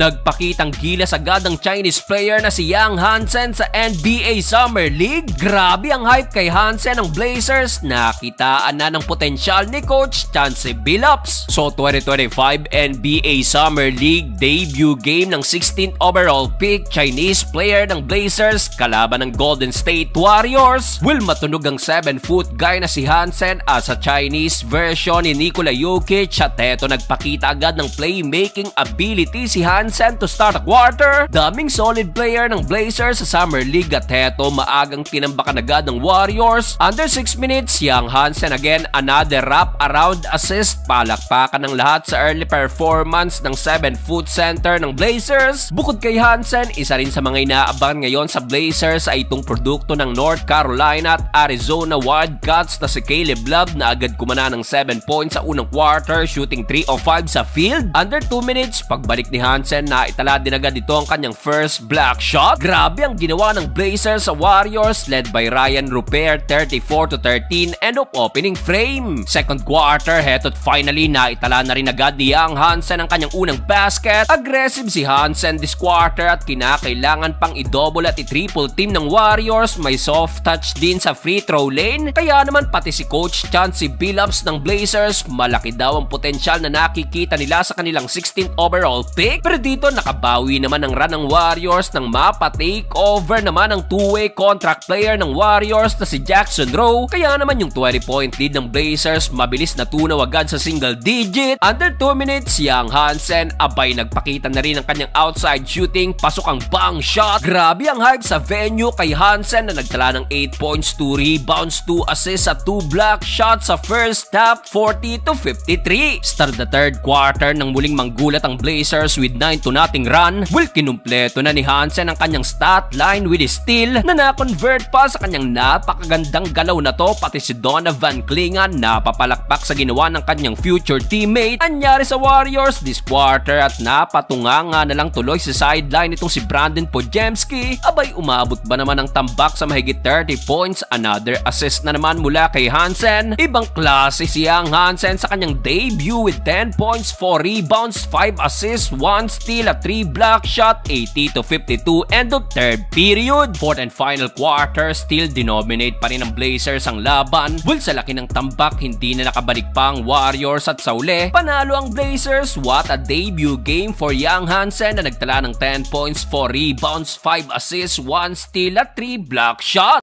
Nagpakitang gilas agad ang Chinese player na si Yang Hansen sa NBA Summer League. Grabe ang hype kay Hansen ng Blazers. Nakitaan na ng potensyal ni Coach Chauncey Billups. So 2025 NBA Summer League debut game ng 16th overall pick Chinese player ng Blazers kalaban ng Golden State Warriors. Will matunog ang 7-foot guy na si Hansen as a Chinese version ni Nikola Jokic at eto nagpakita agad ng playmaking ability si Hansen to start a quarter. Daming solid player ng Blazers sa Summer League at eto maagang tinambakan agad ng Warriors. Under 6 minutes, Yang Hansen again another wrap around assist. Palakpakan ng lahat sa early performance ng 7-foot center ng Blazers. Bukod kay Hansen, isa rin sa mga inaabangan ngayon sa Blazers ay itong produkto ng North Carolina at Arizona Wildcats na si Caleb Love na agad kumana ng 7 points sa unang quarter, shooting 3 of 5 sa field. Under 2 minutes, pagbalik ni Hansen na itala din agad ito ang kanyang first block shot. Grabe ang ginawa ng Blazers sa Warriors led by Ryan Rupert 34-13 end of opening frame. Second quarter, heto't finally na itala na rin agad ni Yang Hansen ang kanyang unang basket. Aggressive si Hansen this quarter at kinakailangan pang i-double at i-triple team ng Warriors. May soft touch din sa free throw lane. Kaya naman pati si Coach Chauncey Billups ng Blazers, malaki daw ang potensyal na nakikita nila sa kanilang 16th overall pick. Pero dito nakabawi naman ang run ng Warriors nang mapa-take over naman ang two-way contract player ng Warriors na si Jackson Rowe. Kaya naman yung 20-point lead ng Blazers mabilis na tunaw agad sa single digit. Under 2 minutes, Yang Hansen abay nagpakita na rin ang kanyang outside shooting, pasok ang bang shot. Grabe ang hype sa venue kay Hansen na nagtala ng 8 points, 2 rebounds, 2 assists at 2 block shots sa first half, 40-53. Start the third quarter nang muling manggulat ang Blazers with 9-0 run. Will kinumpleto na ni Hansen ang kanyang stat line with a steal na na-convert pa sa kanyang napakagandang galaw na to. Pati si Donovan Clingan napapalakpak sa ginawa ng kanyang future teammate. Anyari sa Warriors this quarter at napatunga nga na lang tuloy sa sideline itong si Brandon Podziemski. Abay umabot ba naman ang tambak sa mahigit 30 points. Another assist na naman mula kay Hansen. Ibang klase si Yang Hansen sa kanyang debut with 10 points, 4 rebounds, 5 assists, 1 steal at 3 block shot, 80-52 end of third period. Fourth and final quarter, still dinominate pa rin ng Blazers ang laban. Well, sa laki ng tambak, hindi na nakabalik pa ang Warriors at sa uli, panalo ang Blazers. What a debut game for Yang Hansen na nagtala ng 10 points, 4 rebounds, 5 assists, 1 steal at 3 block shot.